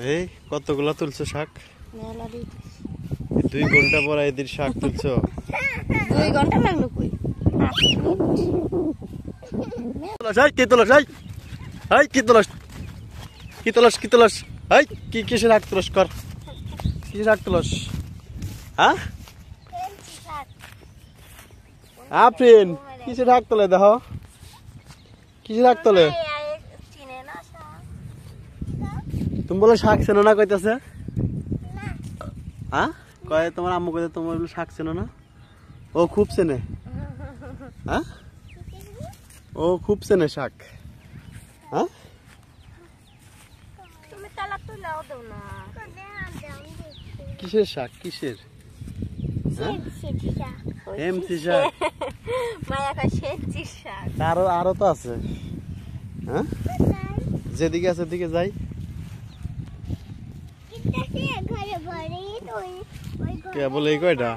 এই কতগুলা তুলছো শাক? মেলা দিই 2 ঘন্টা পর এদের শাক তুলছো? 2 ঘন্টা লাগলো কই? কি তোলাস? কি তোলাস? কি কিসের শাক তুলস কর? কিসের শাক তুলস? হ্যাঁ আফরিন কিসের শাক তোলে দেখো? কিসের শাক তোলে? তুমি বলে শাক চেনো না কইতাছে? হ্যাঁ কয় তোমার আম্মু কইতে তোমার শাক চেনো না? ও খুব চেনে। হ্যাঁ ও খুব চেনে শাক। হ্যাঁ তুমি তালা তো লাও দাও না। কিসের শাক কিসের? এমসি শাক। মায়া কয় সেনচি শাক। আরো তো আছে। হ্যাঁ যেদিকে আছে সেদিকে যাই। কেবল এই কয়টা?